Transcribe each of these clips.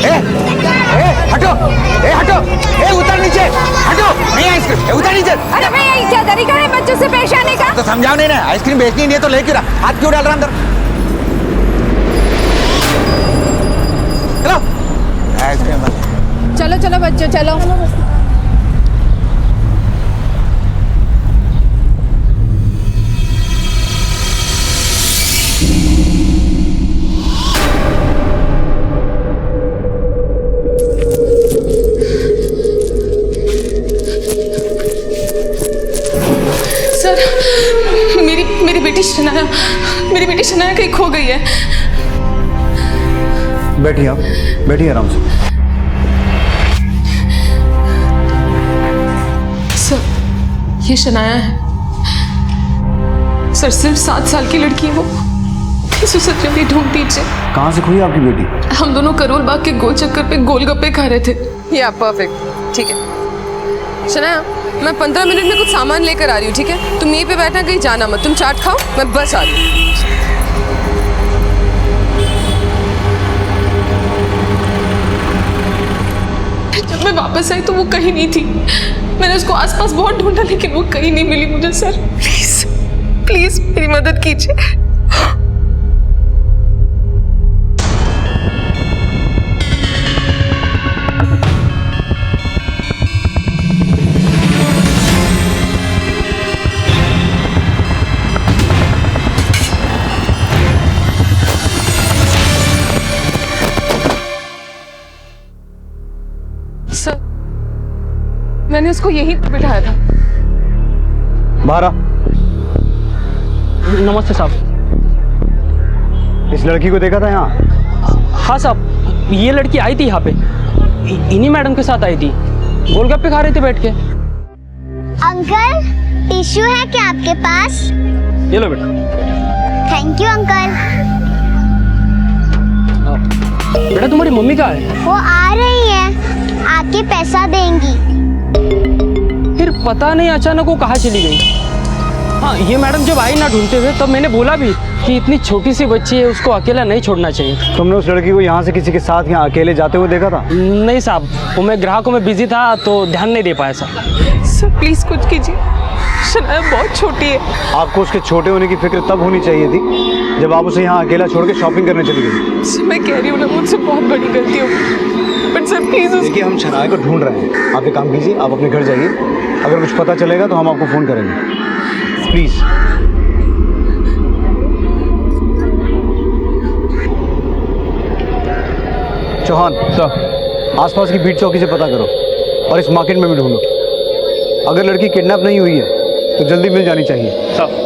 हटो, हटो, उतर नीचे, हटो, नहीं आइसक्रीम, उतर नीचे। अरे भैया ये क्या तरीका है बच्चों से पेश आने का? तो समझाओ नहीं ना, आइसक्रीम बेचनी नहीं है तो ले क्यों रहा? हाथ क्यों डाल रहा अंदर? चलो, आइसक्रीम बंद। चलो चलो बच्चों चलो। मेरी बेटी शनाया कहीं खो गई है। बैठिए आप, बैठिए आराम से। सर ये शनाया है सर, सिर्फ 7 साल की लड़की है वो। इसे सच में ढूंढ दीजिए। कहाँ से खोई आपकी बेटी? हम दोनों करोल बाग के गोल चक्कर पे गोलगप्पे खा रहे थे। या परफेक्ट, ठीक है शनाया, मैं 15 मिनट में कुछ सामान लेकर आ रही हूँ, ठीक है? तुम यहीं पे बैठना, कहीं जाना मत। तुम चाट खाओ, मैं बस आ रही हूँ। जब मैं वापस आई तो वो कहीं नहीं थी। मैंने उसको आसपास बहुत ढूंढा लेकिन वो कहीं नहीं मिली मुझे। सर प्लीज प्लीज मेरी मदद कीजिए। सर मैंने उसको यहीं पर बिठाया था। बाहर आ। नमस्ते साहब। इस लड़की को देखा था यहाँ? हाँ साहब, ये लड़की आई थी यहाँ पे, इन्हीं मैडम के साथ आई थी, गोलगप्पे खा रहे थे बैठ के। अंकल टिश्यू है क्या आपके पास? ये लो बेटा। Thank you uncle. बेटा तुम्हारी मम्मी कहाँ है? वो आ रही है, आके पैसा देंगी। फिर पता नहीं अचानक वो कहाँ चली गई। हाँ ये मैडम जब आई ना ढूंढते हुए तब मैंने बोला भी कि इतनी छोटी सी बच्ची है, उसको अकेला नहीं छोड़ना चाहिए। तुमने उस लड़की को यहाँ से किसी के साथ यहाँ अकेले जाते हुए देखा था? नहीं साहब, वो मैं ग्राहकों में बिजी था तो ध्यान नहीं दे पाया साहब। सर प्लीज कुछ कीजिए, शनाया बहुत छोटी है। आपको उसके छोटे होने की फिक्र तब होनी चाहिए थी जब आप उसे यहाँ अकेला छोड़ के शॉपिंग करने चली गई। सर मैं कह रही हूँ ना, मुझसे बहुत बड़ी गलती हो गई, बट सर प्लीज देखिए हम शनाया को ढूंढ रहे हैं। आप एक काम कीजिए, आप अपने घर जाइए, अगर कुछ पता चलेगा तो हम आपको फ़ोन करेंगे, प्लीज़। चौहान सर, आसपास की बीट चौकी से पता करो और इस मार्केट में भी ढूंढो। अगर लड़की किडनैप नहीं हुई है तो जल्दी मिल जानी चाहिए। सर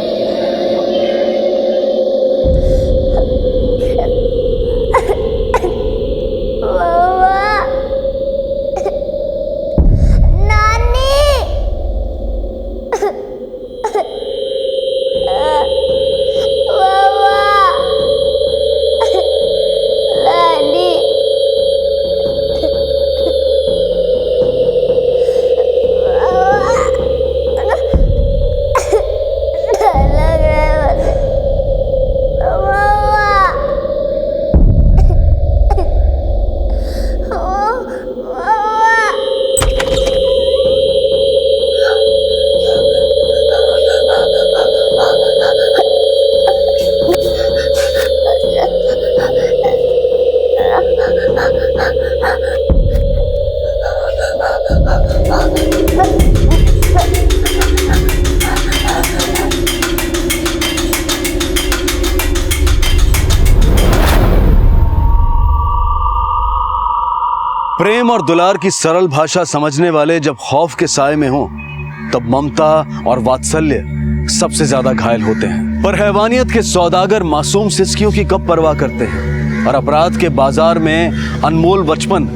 प्रेम और दुलार की सरल भाषा समझने वाले जब खौफ के साए में हों तब ममता और वात्सल्य सबसे ज्यादा घायल होते हैं। पर हैवानियत के सौदागर मासूम सिस्कियों की कब परवाह करते हैं और अपराध के बाजार में अनमोल बचपन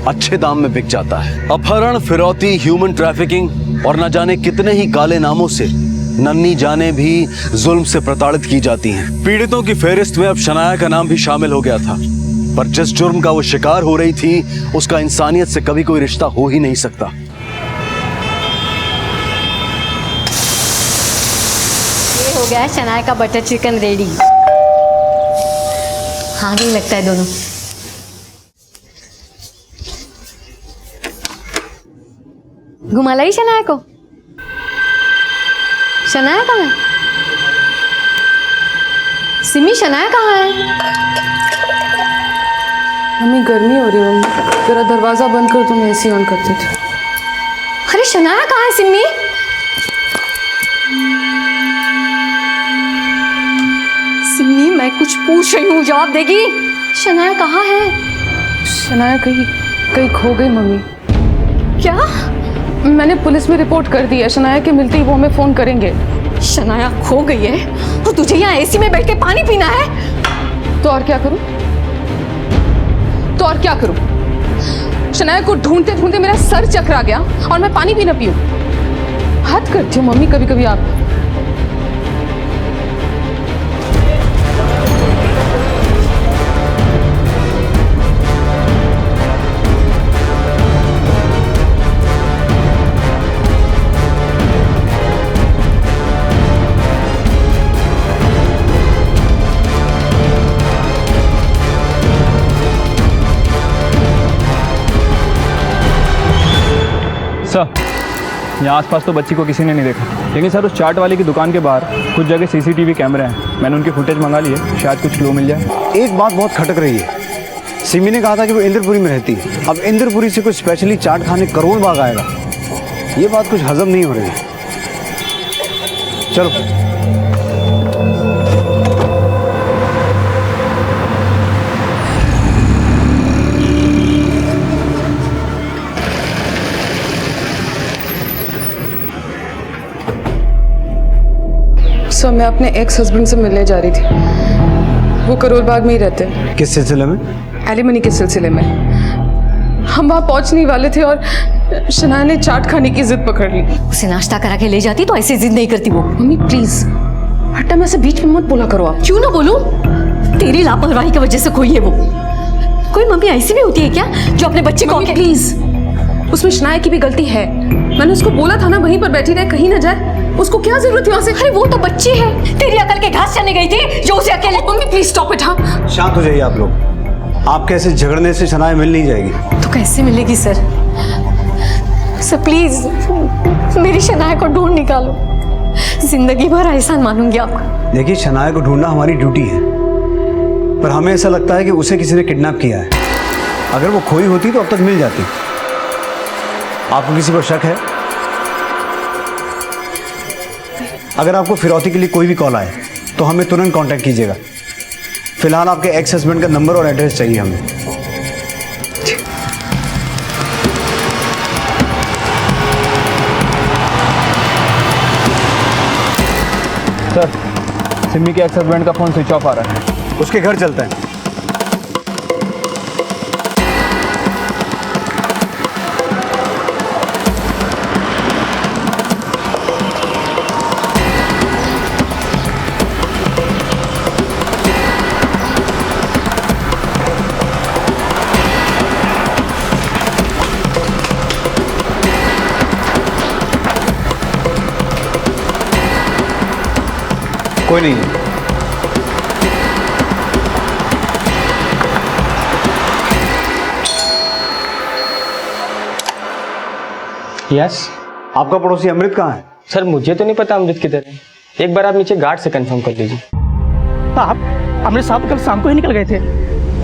अच्छे दाम में बिक जाता है। अपहरण, फिरौती, ह्यूमन ट्रैफिकिंग और न जाने कितने ही काले नामों से नन्ही जाने भी जुल्म से प्रताड़ित की जाती हैं। पीड़ितों की फेहरिस्त में अब शनाया का नाम भी शामिल हो गया था, पर जिस जुर्म का वो शिकार हो रही थी उसका इंसानियत से कभी कोई रिश्ता हो ही नहीं सकता। ये हो गया शनाया का बटर चिकन रेडी। हाँ नहीं लगता है दोनों। घुमा लाई शनाया को। शनाया कहाँ है? सिमी शनाया कहाँ है? मम्मी गर्मी हो रही है मम्मी, जरा दरवाजा बंद कर, तो मैं एसी ऑन करती थी। अरे शनाया कहाँ है सिमी? सिमी मैं कुछ पूछ रही हूँ, जवाब देगी। शनाया कहाँ है? शनाया कहीं खो गई मम्मी। क्या? मैंने पुलिस में रिपोर्ट कर दी है। शनाया के मिलते ही वो हमें फोन करेंगे। शनाया खो गई है तो तुझे यहाँ एसी में बैठ के पानी पीना है? तो और क्या करूं? शनाया को ढूंढते ढूंढते मेरा सर चकरा गया और मैं पानी भी ना पीऊं। हद करती हूँ मम्मी कभी कभी आप। सर, यहाँ आसपास तो बच्ची को किसी ने नहीं देखा, लेकिन सर उस चाट वाले की दुकान के बाहर कुछ जगह सीसीटीवी कैमरे हैं। मैंने उनकी फुटेज मंगा ली है, शायद कुछ क्लू मिल जाए। एक बात बहुत खटक रही है। सिमी ने कहा था कि वो इंद्रपुरी में रहती है। अब इंद्रपुरी से कुछ स्पेशली चाट खाने करोड़ बाग आएगा, ये बात कुछ हजम नहीं हो रही है। चलो सर, मैं अपने एक्स हस्बैंड से मिलने जा रही थी। वो करोल बाग में ही रहते हैं। किस सिलसिले में? एलिमनी के सिलसिले में। हम वहाँ पहुँचने वाले थे और शनाया ने चाट खाने की जिद पकड़ ली। उसे नाश्ता करा के ले जाती तो ऐसे जिद नहीं करती वो। मम्मी प्लीज हर टाइम ऐसे बीच में मत बोला करो आप। क्यों ना बोलूं? तेरी लापरवाही की वजह से खोई है वो। कोई मम्मी ऐसी भी होती है क्या जो अपने बच्चे को? प्लीज, उसमें शनाया की भी गलती है। मैंने उसको बोला था ना वहीं पर बैठी रहे, कहीं ना जाए। उसको क्या जरूरत है वहां से? अरे वो तो बच्ची है, तेरी अकल के घास चढ़ने गई थी जो उसे अकेले। Mummy please stop it. हाँ शांत हो जाइए आप लोग। आपके ऐसे झगड़ने से शनाया मिल नहीं जाएगी। तो कैसे मिलेगी सर? सर प्लीज मेरी शनाया को ढूंढ निकालो, जिंदगी भर एहसान मानूंगी आपका। देखिए, शनाया को ढूंढना हमारी ड्यूटी है, पर हमें ऐसा लगता है कि उसे किसी ने किडनैप किया है। अगर वो खोई होती तो अब तक मिल जाती। आपको किसी पर शक है? अगर आपको फिरौती के लिए कोई भी कॉल आए तो हमें तुरंत कांटेक्ट कीजिएगा। फिलहाल आपके एक्स हस्बैंड का नंबर और एड्रेस चाहिए हमें। सर, सिमी के एक्स हस्बैंड का फोन स्विच ऑफ आ रहा है। उसके घर चलते हैं। कोई नहीं। यस आपका पड़ोसी अमृत कहाँ है? सर, मुझे तो नहीं पता अमृत किधर है। एक बार आप नीचे गार्ड से कंफर्म कर लीजिए। साहब, अमृत साहब कल शाम को ही निकल गए थे।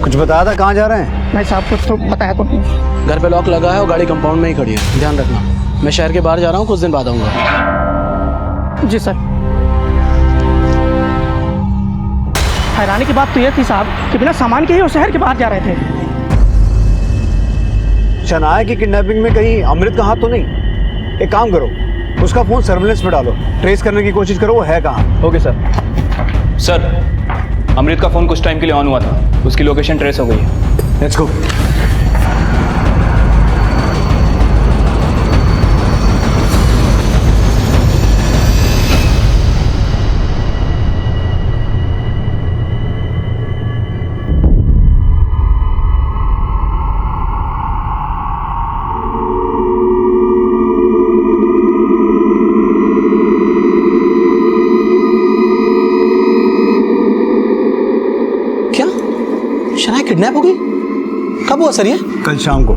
कुछ बताया था कहाँ जा रहे हैं? नहीं साहब, कुछ तो बताया तो नहीं। घर पे लॉक लगा है और गाड़ी कंपाउंड में ही खड़ी है, ध्यान रखना। मैं शहर के बाहर जा रहा हूँ, कुछ दिन बाद आऊँगा। जी सर। हैरानी की बात तो यह थी साहब कि बिना सामान के ही वो शहर के बाहर जा रहे थे। शनाया की किडनैपिंग में कहीं अमृत का हाथ तो नहीं? एक काम करो, उसका फोन सर्विलेंस में डालो, ट्रेस करने की कोशिश करो वो है कहाँ। Okay sir. सर, अमृत का फोन कुछ टाइम के लिए ऑन हुआ था, उसकी लोकेशन ट्रेस हो गई है। Let's go. शनाया किडनैप हो गई? कब हुआ सर ये? कल शाम को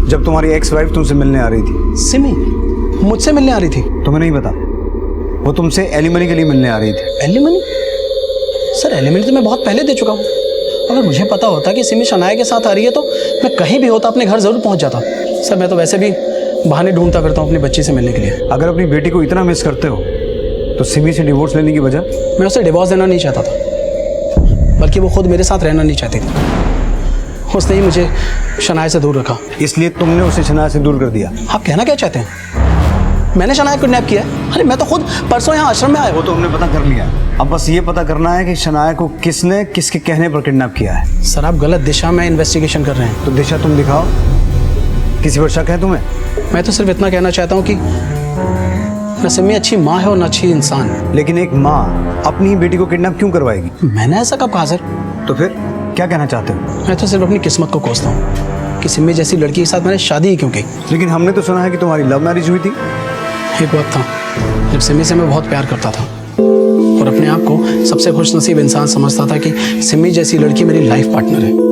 जब तुम्हारी एक्स वाइफ तुमसे मिलने आ रही थी। सिमी मुझसे मिलने आ रही थी? तुम्हें नहीं पता? वो तुमसे एलिमनी के लिए मिलने आ रही थी। एलिमनी? सर एलिमनी तो मैं बहुत पहले दे चुका हूँ। अगर मुझे पता होता कि सिमी शनाया के साथ आ रही है तो मैं कहीं भी होता अपने घर ज़रूर पहुँच जाता। सर मैं तो वैसे भी बहाने ढूंढता फिरता हूँ अपनी बच्ची से मिलने के लिए। अगर अपनी बेटी को इतना मिस करते हो तो सिमी से डिवोर्स लेने की वजह? मैं उसे डिवोर्स देना नहीं चाहता था, बल्कि वो खुद मेरे साथ रहना नहीं चाहती थी। उसने ही मुझे शनाया से दूर रखा। इसलिए तुमने उसे शनाया से दूर कर दिया? आप कहना क्या चाहते हैं? मैंने शनाया को किडनैप किया है? अरे मैं तो खुद परसों यहाँ आश्रम में आया। वो तो हमने पता कर लिया। अब बस ये पता करना है कि शनाया को किसने किसके कहने पर किडनैप किया है। सर आप गलत दिशा में इन्वेस्टिगेशन कर रहे हैं। तो दिशा तुम दिखाओ, किसी पर शक है तुम्हें? मैं तो सिर्फ इतना कहना चाहता हूँ कि न सिमी अच्छी माँ है और न अच्छी इंसान। लेकिन एक माँ अपनी ही बेटी को किडनैप क्यों करवाएगी? मैंने ऐसा कब कहा सर? तो फिर क्या कहना चाहते हो? मैं तो सिर्फ अपनी किस्मत को कोसता हूँ कि सिमी जैसी लड़की के साथ मैंने शादी ही क्यों की। लेकिन हमने तो सुना है कि तुम्हारी लव मैरिज हुई थी। एक वक्त था जब सिमी से मैं बहुत प्यार करता था और अपने आप को सबसे खुशनसीब इंसान समझता था कि सिमी जैसी लड़की मेरी लाइफ पार्टनर है।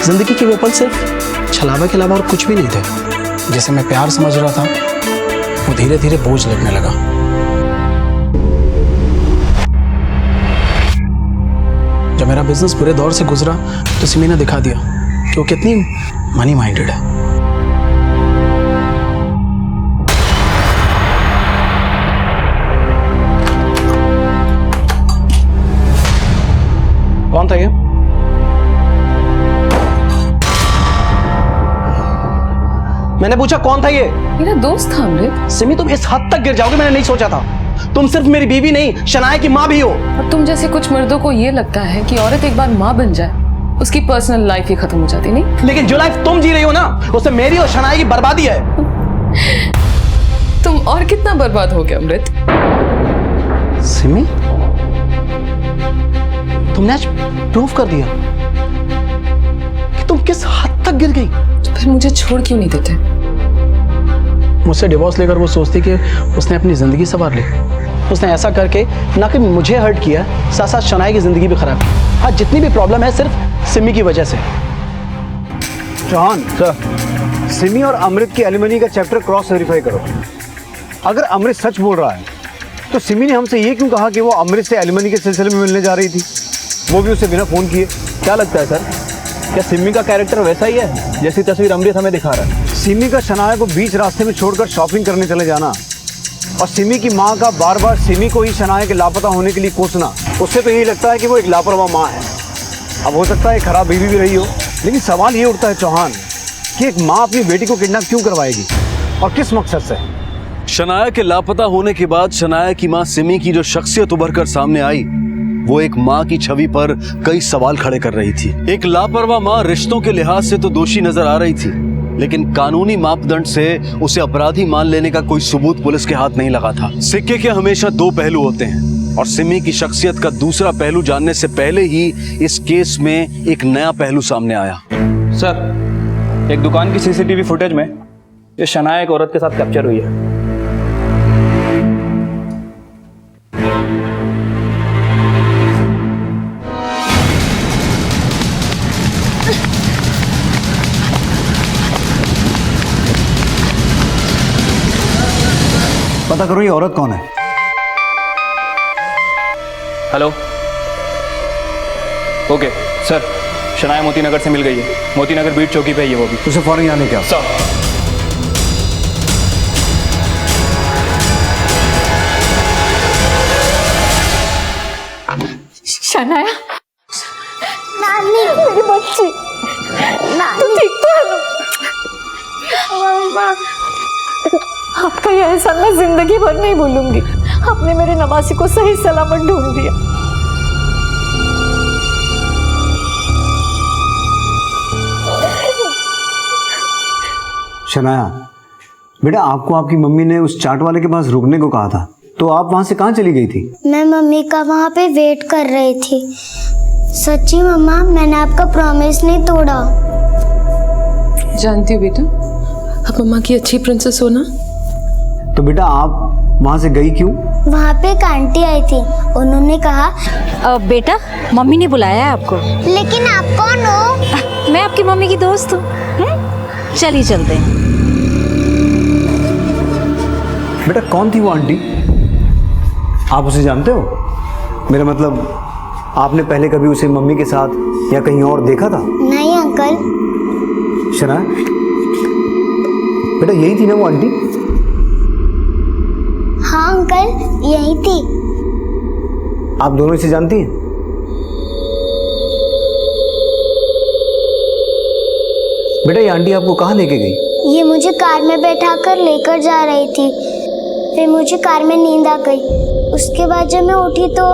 जिंदगी के वो पल सिर्फ छलावे के अलावा और कुछ भी नहीं थे। जैसे मैं प्यार समझ रहा था वो धीरे धीरे बोझ लगने लगा। जब मेरा बिजनेस बुरे दौर से गुजरा तो सिमी ने दिखा दिया कि वो कितनी मनी माइंडेड है। कौन था ये? मैंने पूछा कौन था ये? मेरा दोस्त था अमृत। सिमी तुम इस हद तक गिर जाओगे मैंने नहीं सोचा था। तुम सिर्फ मेरी बीवी नहीं शनाया की माँ भी हो। और तुम जैसे कुछ मर्दों को ये लगता है कि औरत एक बार माँ बन जाए उसकी पर्सनल लाइफ ही खत्म हो जाती, नहीं? लेकिन जो लाइफ तुम जी रही हो ना उससे मेरी और शनाया की बर्बादी है। तुम और कितना बर्बाद हो गए अमृत? सिमी तुमने आज प्रूव कर दिया कि तुम किस हद तक गिर गई। तो फिर मुझे छोड़ क्यों नहीं देते? मुझसे डिवोर्स लेकर वो सोचती कि उसने अपनी जिंदगी संवार ली। उसने ऐसा करके ना कि मुझे हर्ट किया, साथ साथ शनाया की जिंदगी भी खराब की। आज जितनी भी प्रॉब्लम है सिर्फ सिमी की वजह से। चौहान सर, सिमी और अमृत की एलिमनी का चैप्टर क्रॉस वेरीफाई करो। अगर अमृत सच बोल रहा है तो सिमी ने हमसे ये क्यों कहा कि वो अमृत से एलिमनी के सिलसिले में मिलने जा रही थी, वो भी उसे बिना फोन किए? क्या लगता है सर, क्या सिमी का कैरेक्टर वैसा ही है जैसी तस्वीर अमृत हमें दिखा रहा है? सिमी का शनाया को बीच रास्ते में छोड़कर शॉपिंग करने चले जाना और सिमी की माँ का बार बार सिमी को ही शनाया के लापता होने के लिए कोसना, उससे तो यही लगता है कि वो एक लापरवाह माँ है। अब हो सकता है खराब बीवी भी रही हो, लेकिन सवाल ये उठता है चौहान कि एक माँ अपनी बेटी को किडनैप क्यों करवाएगी और किस मकसद से? शनाया के लापता होने के बाद शनाया की माँ सिमी की जो शख्सियत उभर कर सामने आई वो एक माँ की छवि पर कई सवाल खड़े कर रही थी। एक लापरवाह माँ रिश्तों के लिहाज से तो दोषी नजर आ रही थी, लेकिन कानूनी मापदंड से उसे अपराधी मान लेने का कोई सबूत पुलिस के हाथ नहीं लगा था। सिक्के के हमेशा दो पहलू होते हैं और सिमी की शख्सियत का दूसरा पहलू जानने से पहले ही इस केस में एक नया पहलू सामने आया। सर, एक दुकान की सीसीटीवी फुटेज में ये शनाया एक औरत के साथ कैप्चर हुई है। पता करो ये औरत कौन है। Hello, okay sir, Shanaya Moti Nagar से मिल गई है। मोती नगर बीट चौकी पे है वो भी। उसे फौरन यहाँ लेके आओ। सर। शनाया, नानी मेरी बच्ची, नानी ठीक तो है? आपका ये एहसान मैं जिंदगी भर नहीं भूलूंगी। आपने मेरे नवासी को सही सलामत ढूंढ दिया। शनाया, बेटा आपको आपकी मम्मी ने उस चाट वाले के पास रुकने को कहा था, तो आप वहाँ से कहाँ चली गई थी? मैं मम्मी का वहाँ पे वेट कर रही थी। सच्ची मम्मा, मैंने आपका प्रॉमिस नहीं तोड़ा। जानती हूँ बेटा, आप मम्मा की अच्छी प्रिंसेस हो ना। तो बेटा आप वहाँ से गई क्यों? वहाँ पे एक आंटी आई थी, उन्होंने कहा बेटा मम्मी ने बुलाया है आपको। लेकिन आप कौन हो? मैं आपकी मम्मी की दोस्त हूँ। चलिए चलते हैं। बेटा कौन थी वो आंटी? आप उसे जानते हो? मेरा मतलब आपने पहले कभी उसे मम्मी के साथ या कहीं और देखा था? नहीं अंकल। शनाया, बेटा यही थी ना वो आंटी? हाँ अंकल, यही थी। आप दोनों इसे जानती हैं? बेटा ये आंटी आपको कहाँ लेके गई? ये मुझे कार में बैठा कर लेकर जा रही थी। फिर मुझे कार में नींद आ गई। उसके बाद जब मैं उठी तो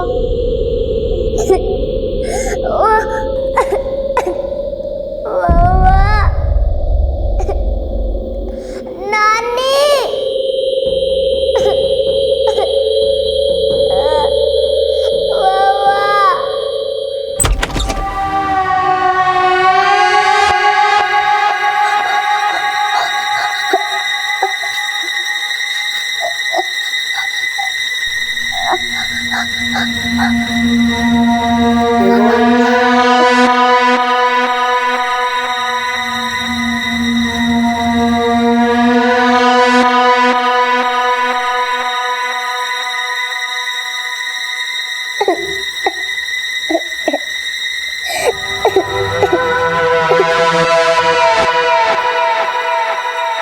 नानी।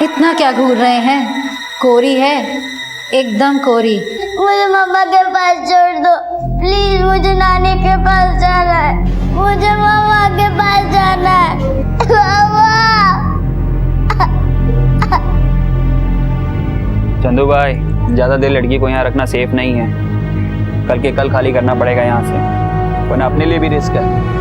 इतना क्या घूर रहे हैं? कोरी है, एकदम कोरी। मुझे मम्मा के पास छोड़ दो प्लीज। मुझे नानी के पास जाना है। मुझे मम्मा के पास जाना है। मम्मा। चंदू भाई, ज़्यादा देर लड़की को यहाँ रखना सेफ नहीं है। कल के कल खाली करना पड़ेगा यहाँ से, वरना अपने लिए भी रिस्क है।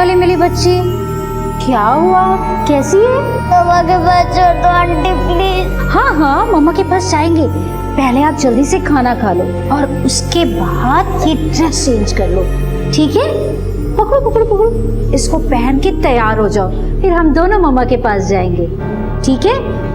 ओले मेरी बच्ची, क्या हुआ? कैसी है? मम्मा के पास छोड़ दो आंटी प्लीज। हाँ हाँ, मम्मा के पास जाएंगे। पहले आप जल्दी से खाना खा लो और उसके बाद ये ड्रेस चेंज कर लो, ठीक है? पकड़ो पकड़ो पकड़ो, इसको पहन के तैयार हो जाओ, फिर हम दोनों मम्मा के पास जाएंगे, ठीक है?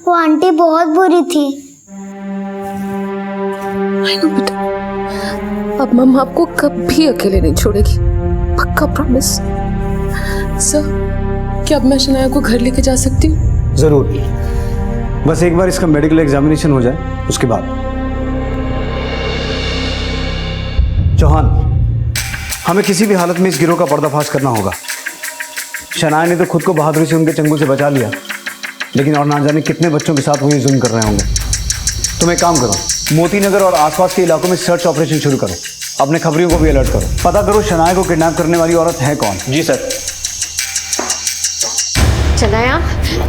वो आंटी बहुत बुरी थी। बेटा, अब मम्मा आपको कभी अकेले नहीं छोड़ेगी, पक्का प्रॉमिस। सर, क्या अब मैं शनाया को घर लेके जा सकती हूँ? जरूर, बस एक बार इसका मेडिकल एग्जामिनेशन हो जाए, उसके बाद। चौहान, हमें किसी भी हालत में इस गिरोह का पर्दाफाश करना होगा। शनाया ने तो खुद को बहादुरी से उनके चंगुल से बचा लिया, लेकिन और ना जाने कितने बच्चों के साथ वो ये जुल्म कर रहे होंगे। तुम एक काम करो, मोती नगर और आसपास के इलाकों में सर्च ऑपरेशन शुरू करो। अपने खबरियों को भी अलर्ट करो। पता करो शनाया को किडनैप करने वाली औरत है कौन। जी सर। शनाया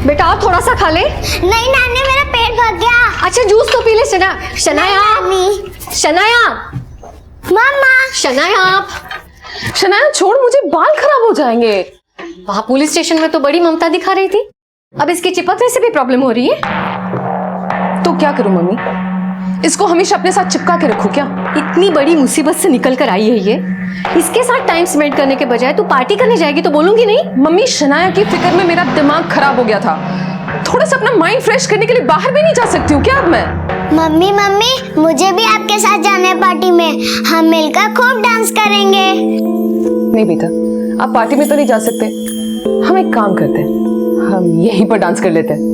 बेटा और थोड़ा सा खा ले। नहीं नानी मेरा पेट भर गया। अच्छा जूस तो पी ले शना। शनाया शनाया मम्मा शनाया शनाया छोड़, मुझे बाल खराब हो जाएंगे। वहां पुलिस स्टेशन में तो बड़ी ममता दिखा रही थी, अब इसके चिपकने से भी प्रॉब्लम हो रही है। तो क्या करूं मम्मी, इसको हमेशा अपने साथ चिपका के रखूं क्या? इतनी बड़ी मुसीबत से निकल कर आई है ये, इसके साथ टाइम स्पेंड करने के बजाय तू पार्टी करने जाएगी तो बोलूंगी नहीं। मम्मी शनाया की फिक्र में मेरा दिमाग खराब हो गया था, थोड़ा सा अपना माइंड फ्रेश करने के लिए बाहर भी नहीं जा सकती हूँ क्या अब मैं? मम्मी मुझे भी आपके साथ जाना है पार्टी में, हम मिलकर खूब डांस करेंगे। नहीं बेटा, आप पार्टी में तो नहीं जा सकते, हम एक काम करते हैं, हम यहीं पर डांस कर लेते हैं।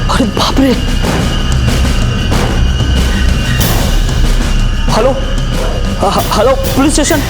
अरे बाप रे। Hello hello police station.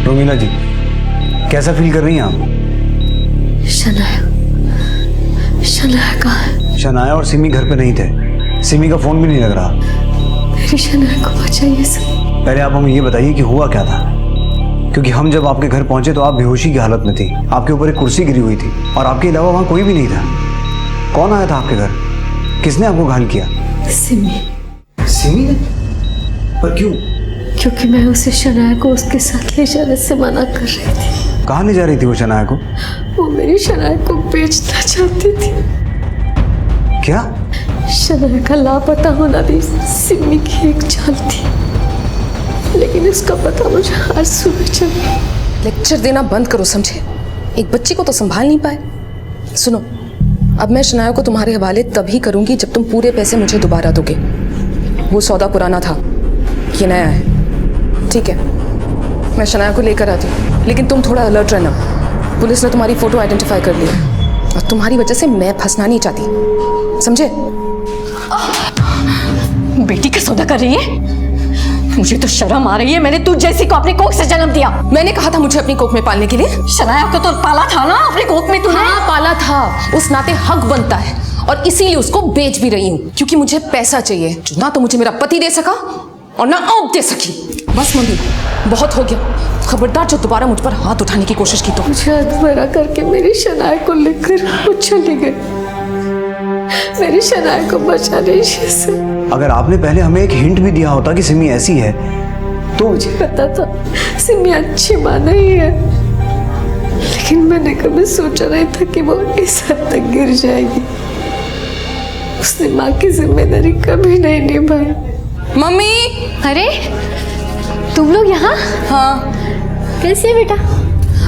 Romila ji, कैसा फील कर रही हैं आप? शनाया कहाँ है? शनाया और सिमी घर पे नहीं थे, सिमी का फोन भी नहीं लग रहा। मेरी शनाया को बचाइए सर। पहले आप हमें ये बताइए कि हुआ क्या था, क्योंकि हम जब आपके घर पहुंचे तो आप बेहोशी की हालत में थी, आपके ऊपर एक कुर्सी गिरी हुई थी और आपके अलावा वहाँ कोई भी नहीं था। कौन आया था आपके घर? किसने आपको घायल किया? सिमी। सिमी ने? पर क्यों? क्योंकि मैं उसे शनाया को उसके साथ ले जाने से मना कर रही थी। कहाँ ले जा रही थी वो शनाया को? वो मेरी शनाया को बेचना चाहती थी। क्या? शनाया का लापता होना भी सिमी की एक चाल थी, लेकिन इसका पता मुझे आज सुबह चला। लेक्चर देना बंद करो, समझे? एक बच्ची को तो संभाल नहीं पाए। सुनो, अब मैं शनाया को तुम्हारे हवाले तभी करूंगी जब तुम पूरे पैसे मुझे दोबारा दोगे। वो सौदा पुराना था, ये नया है, ठीक है? मैं शनाया को लेकर आती हूँ, लेकिन तुम थोड़ा अलर्ट रहना। पुलिस ने तुम्हारी फोटो आइडेंटिफाई कर ली है और तुम्हारी वजह से मैं फंसना नहीं चाहती, समझे? बेटी का सौदा कर रही है? मुझे तो शर्म आ रही है, मैंने तुझ जैसी को अपनी कोख से जन्म दिया। मैंने कहा था मुझे अपनी कोख में पालने के लिए। शनाया को तो पाला था ना अपनी कोख में तूने। हाँ पाला था, उस नाते हक बनता है, और इसीलिए उसको बेच भी रही हूँ, क्योंकि मुझे पैसा चाहिए जो ना तो मुझे मेरा पति दे सका और ना आप दे सकी। बस मम्मी, बहुत हो गया। खबरदार जो दोबारा मुझ पर हाथ उठाने की कोशिश की तो। मुझे अधमरा करके मेरी शनाया को लेकर वो चली गई, मेरी शनाया को बचाने से। अगर आपने पहले हमें एक हिंट भी दिया होता कि सिमी ऐसी है तो। मुझे पता था सिमी अच्छी माँ नहीं है, लेकिन मैंने कभी सोचा नहीं था कि वो इस हद तक गिर जाएगी। उसने माँ की जिम्मेदारी कभी नहीं निभाई। मम्मी! अरे तुम लोग यहाँ? हाँ। कैसी है बेटा?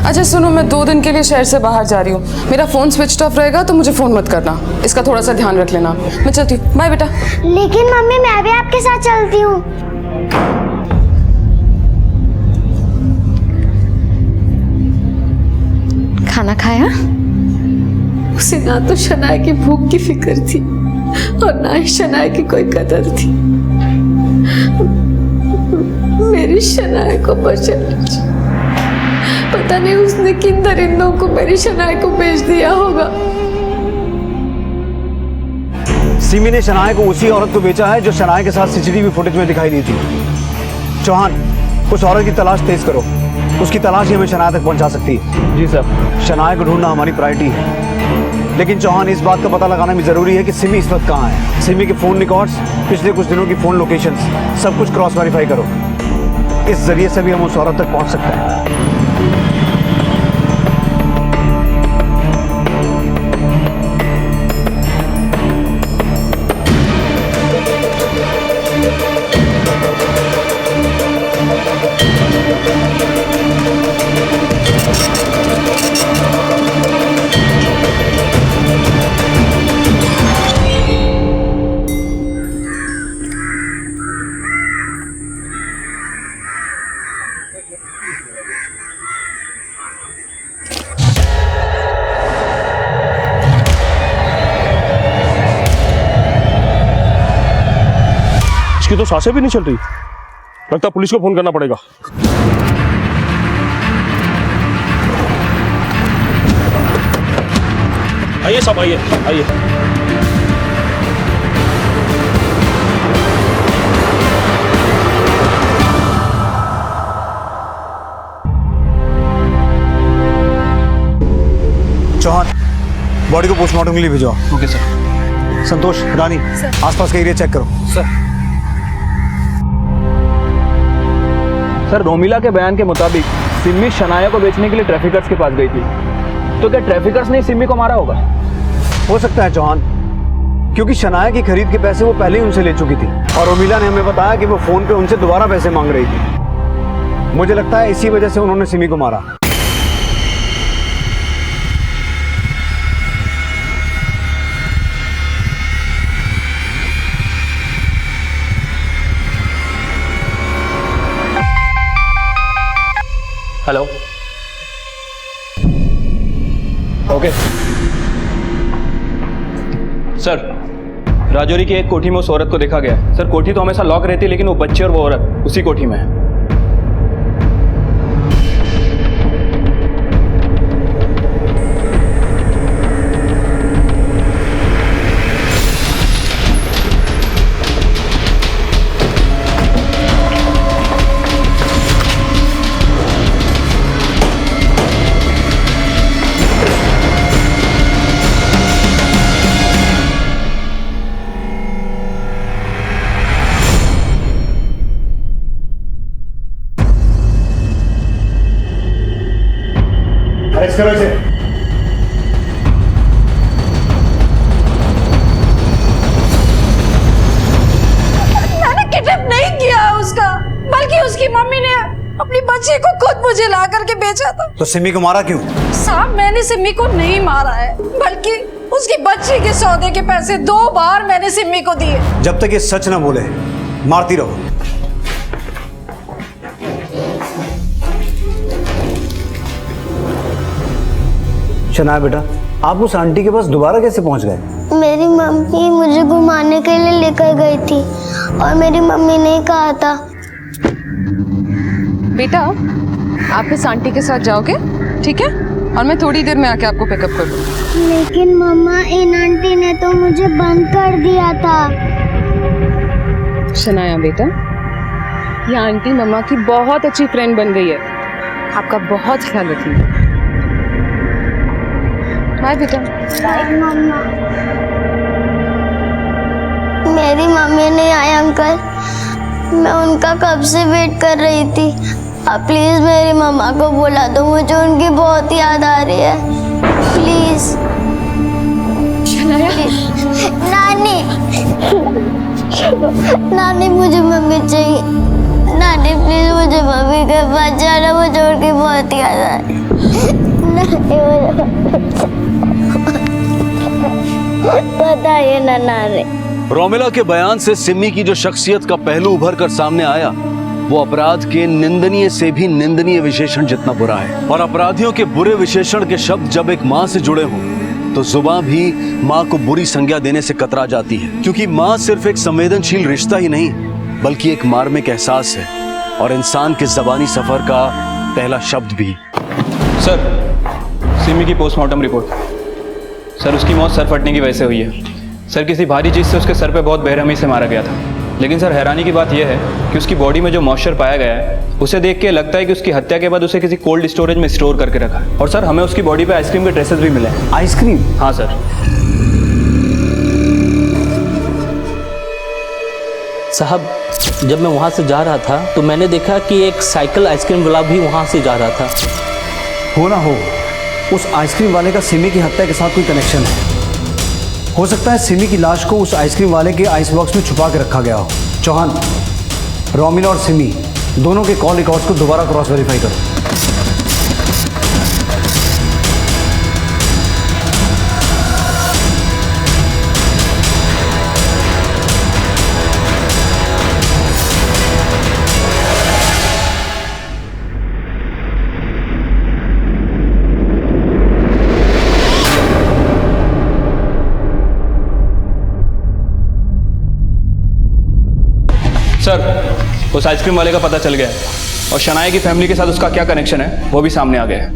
अच्छा सुनो, मैं 2 दिन के लिए शहर से बाहर जा रही हूँ, मेरा फोन स्विच ऑफ रहेगा तो मुझे फोन मत करना, इसका थोड़ा सा ध्यान रख लेना। मैं चलती हूँ, बाय बेटा। लेकिन मम्मी मैं भी आपके साथ चलती हूँ। खाना खाया? उसे ना तो शनाया की भूख की फिक्र थी और ना ही शनाया की कोई कदर थी। मेरी शनाया को बचा लीजिए। पता नहीं उसने किन दरिंदों को मेरी शनाया को बेच दिया होगा। सिमी ने शनाया को उसी औरत को बेचा है जो शनाया के साथ सीसीटीवी फुटेज में दिखाई दी थी। चौहान, उस औरत की तलाश तेज करो, उसकी तलाश ही हमें शनाया तक पहुंचा सकती है। जी सर। शनाया को ढूंढना हमारी प्रायोरिटी है, लेकिन चौहान इस बात का पता लगाना भी जरूरी है कि सिमी इस वक्त कहाँ है। सिमी के फोन रिकॉर्ड्स, पिछले कुछ दिनों की फोन लोकेशंस, सब कुछ क्रॉस वेरीफाई करो। इस जरिए से भी हम उस औरत तक पहुंच सकते हैं। इसकी तो सांसें भी नहीं चल रही, लगता पुलिस को फोन करना पड़ेगा। आइए साहब, आइए आइए। चौहान, बॉडी को पोस्टमार्टम के लिए भिजवाओ। Okay sir. संतोष, रानी, आसपास का एरिया चेक करो। सर, रोमिला के बयान के मुताबिक सिमी शनाया को बेचने के लिए ट्रैफिकर्स के पास गई थी, तो क्या ट्रैफिकर्स ने सिमी को मारा होगा? हो सकता है चौहान, क्योंकि शनाया की खरीद के पैसे वो पहले ही उनसे ले चुकी थी और रोमिला ने हमें बताया कि वो फोन पे उनसे दोबारा पैसे मांग रही थी। मुझे लगता है इसी वजह से उन्होंने सिमी को मारा। हेलो। ओके सर, राजौरी की एक कोठी में उस औरत को देखा गया। सर, कोठी तो हमेशा लॉक रहती है, लेकिन वो बच्चे और वो औरत उसी कोठी में है। अरेस्ट करो इसे। मैंने किडनैप नहीं किया उसका, बल्कि उसकी मम्मी ने अपनी बच्ची को खुद मुझे ला करके बेचा था। तो सिमी को मारा क्यों? साहब, मैंने सिमी को नहीं मारा है, बल्कि उसकी बच्ची के सौदे के पैसे 2 बार मैंने सिमी को दिए। जब तक ये सच ना बोले मारती रहो। शनाया बेटा, आप उस आंटी के पास दोबारा कैसे पहुंच गए? मेरी मम्मी मुझे घुमाने के लिए लेकर गई थी और मेरी मम्मी ने कहा था। बेटा, आप इस आंटी के साथ जाओगे, ठीक है? और मैं थोड़ी देर में आके आपको पिकअप कर लूँगी। लेकिन मम्मा, इन आंटी ने तो मुझे बंद कर दिया था। शनाया बेटा, ये आंटी मम्मा की बहुत अच्छी फ्रेंड बन गई है, आपका बहुत ख्याल रखिए। बाय बेटा। बाय मम्मा। मेरी मम्मी नहीं आई अंकल, मैं उनका कब से वेट कर रही थी। आप प्लीज मेरी मम्मा को बुला दो, मुझे उनकी बहुत याद आ रही है। प्लीज। नानी, नानी मुझे मम्मी चाहिए। नानी प्लीज मुझे मम्मी के पास जाना, मुझे उनकी बहुत याद आ रही है। बताइए ना नानी। रोमिला के बयान से सिमी की जो शख्सियत का पहलू उभर कर सामने आया, वो अपराध के निंदनीय से भी निंदनीय विशेषण जितना बुरा है। और अपराधियों के बुरे विशेषण के शब्द जब एक माँ से जुड़े हों तो जुबान भी माँ को बुरी संज्ञा देने से कतरा जाती है, क्योंकि माँ सिर्फ एक संवेदनशील रिश्ता ही नहीं बल्कि एक मार्मिक एहसास है और इंसान के ज़बानी सफर का पहला शब्द भी। सर, सिमी की पोस्टमार्टम रिपोर्ट। सर, उसकी मौत सर फटने की वजह से हुई है। सर किसी भारी चीज़ से उसके सर पे बहुत बेरहमी से मारा गया था। लेकिन सर हैरानी की बात यह है कि उसकी बॉडी में जो मॉइस्चर पाया गया है उसे देख के लगता है कि उसकी हत्या के बाद उसे किसी कोल्ड स्टोरेज में स्टोर करके रखा है। और सर हमें उसकी बॉडी पे आइसक्रीम के ट्रेसेस भी मिले हैं। आइसक्रीम? हाँ सर। साहब जब मैं वहाँ से जा रहा था तो मैंने देखा कि एक साइकिल आइसक्रीम वाला भी वहाँ से जा रहा था। हो ना हो, उस आइसक्रीम वाले का सिमी की हत्या के साथ कोई कनेक्शन है। हो सकता है सिमी की लाश को उस आइसक्रीम वाले के आइस बॉक्स में छुपा के रखा गया हो। चौहान, रोमिला और सिमी दोनों के कॉल रिकॉर्ड्स को दोबारा क्रॉस वेरीफाई करो। सर उस आइसक्रीम वाले का पता चल गया है और शनाया की फैमिली के साथ उसका क्या कनेक्शन है वो भी सामने आ गया है।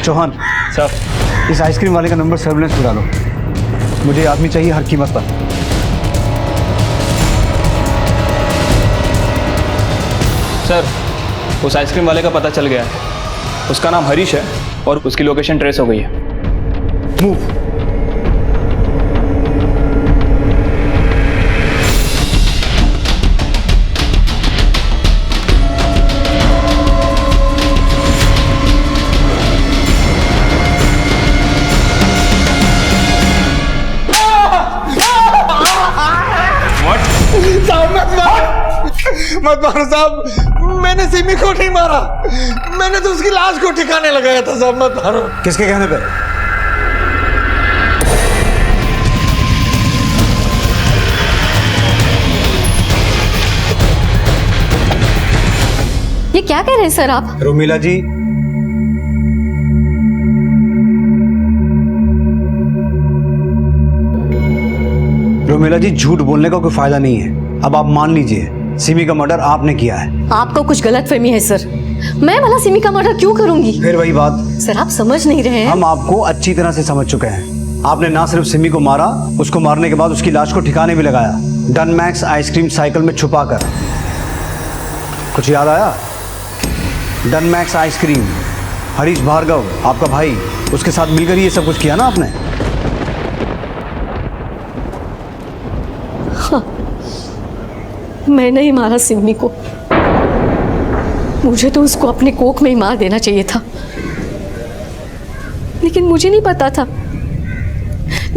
चौहान सर इस आइसक्रीम वाले का नंबर सर्विलेंस पे डालो। मुझे आदमी चाहिए हर कीमत पर। सर उस आइसक्रीम वाले का पता चल गया है। उसका नाम हरीश है और उसकी लोकेशन ट्रेस हो गई है। मूव। मत मारो साहब, मैंने सिमी को नहीं मारा, मैंने तो उसकी लाश को ठिकाने लगाया था साहब, मत मारो। किसके कहने पे? ये क्या कह रहे हैं सर आप? रोमिला जी, रोमिला जी झूठ बोलने का कोई फायदा नहीं है। अब आप मान लीजिए सिमी का मर्डर आपने किया है। आपको कुछ गलतफहमी है सर। मैं भला सिमी का मर्डर क्यों करूंगी? फिर वही बात। सर आप समझ नहीं रहे हैं। हम आपको अच्छी तरह से समझ चुके हैं। आपने ना सिर्फ सिमी को मारा, उसको मारने के बाद उसकी लाश को ठिकाने भी लगाया, डनमैक्स आइसक्रीम साइकिल में छुपा कर। कुछ याद आया? डनमैक्स आइसक्रीम, हरीश भार्गव आपका भाई, उसके साथ मिलकर ये सब कुछ किया ना आपने? हाँ, मैं नहीं मारा सिमी को। मुझे तो उसको अपने कोख में ही मार देना चाहिए था, लेकिन मुझे नहीं पता था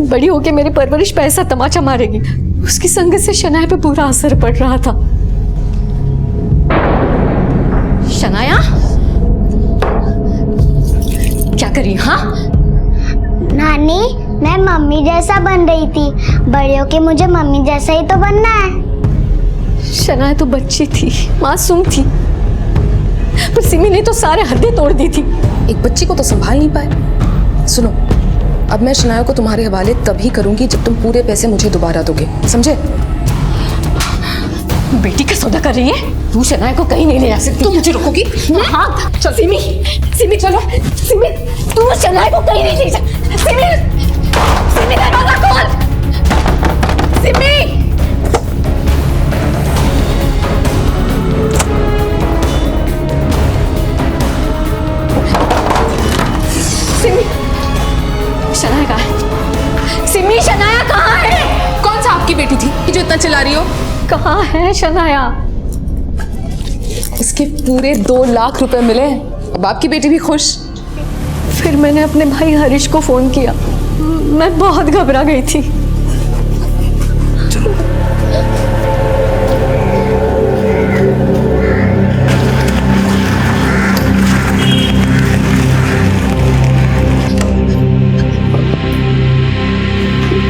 बड़ी होके मेरी परवरिश पे ऐसा तमाचा मारेगी। उसकी संगत से शनाया पे बुरा असर पड़ रहा था। शनाया क्या करी? हाँ नानी, मैं मम्मी जैसा बन रही थी, बड़े होके मुझे मम्मी जैसा ही तो बनना है। शनाया तो बच्ची थी, मासूम थी, पर सिमी ने तो सारे हदें तोड़ दी थी। एक बच्ची को तो संभाल नहीं पाए। सुनो, अब मैं शनाया को तुम्हारे हवाले तभी करूंगी जब तुम पूरे पैसे मुझे दोबारा दोगे, समझे? बेटी का सौदा कर रही है तू? शनाया को कहीं नहीं ले जा सकती। तुम मुझे रोकोगी? हाँ चल। सिमी, सिमी चलो। सिमी, तू शनाया को कहीं नहीं ले जा। सिमी, सिमी दरवाजा खोल। सिमी, सिमी, शनाया कहाँ है? सिमी, शनाया कहाँ है? कौन सा आपकी बेटी थी जो इतना चिल्ला रही हो? कहाँ है शनाया? इसके पूरे 2 लाख रुपए मिले। अब आपकी बेटी भी खुश। फिर मैंने अपने भाई हरीश को फोन किया। मैं बहुत घबरा गई थी।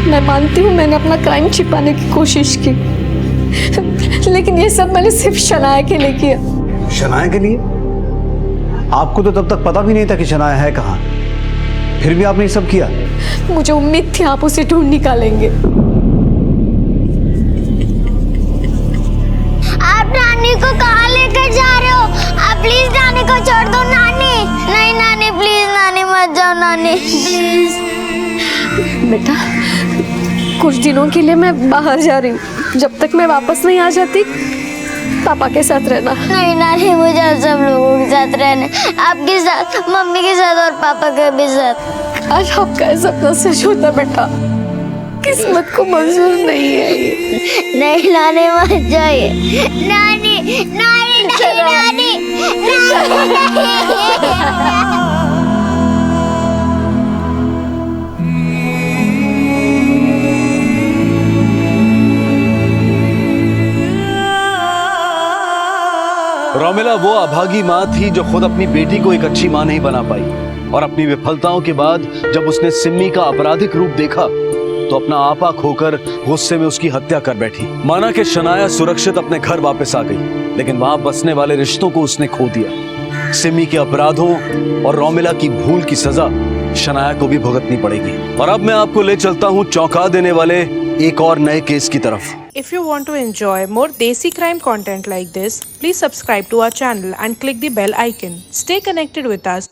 मैं मानती हूँ मैंने अपना क्राइम छिपाने की कोशिश की, लेकिन ये सब मैंने सिर्फ शनाया के लिए किया। शनाया के लिए? आपको तो तब तक पता भी नहीं था कि शनाया है कहाँ। फिर भी आपने ये सब किया? मुझे उम्मीद थी आप उसे ढूंढ निकालेंगे। आप नानी को कहाँ लेकर जा रहे हो? आप प्लीज नानी को छोड़ दो। नानी नहीं, नानी प्लीज, नानी मत जाओ, नानी प्लीज। बेटा कुछ दिनों के लिए मैं बाहर जा रही हूँ, जब तक मैं वापस नहीं आ जाती पापा के साथ रहना। नहीं नानी, मुझे आप सब लोगों के साथ रहना, आपके साथ, मम्मी के साथ और पापा के भी साथ। आज आपका सपना सच होता बेटा, किस्मत को मंजूर नहीं है ये। नहीं नानी मत जाइए। नानी नानी नहीं, नानी नहीं। रोमिला वो अभागी माँ थी जो खुद अपनी बेटी को एक अच्छी माँ नहीं बना पाई, और अपनी विफलताओं के बाद जब उसने सिम्मी का आपराधिक रूप देखा तो अपना आपा खोकर गुस्से में उसकी हत्या कर बैठी। माना कि शनाया सुरक्षित अपने घर वापस आ गई, लेकिन वहां बसने वाले रिश्तों को उसने खो दिया। सिम्मी के अपराधों और रोमिला की भूल की सजा शनाया को भी भुगतनी पड़ेगी। और अब मैं आपको ले चलता हूँ चौंका देने वाले एक और नए केस की तरफ। If you want to enjoy more Desi crime content like this, please subscribe to our channel and click the bell icon. Stay connected with us.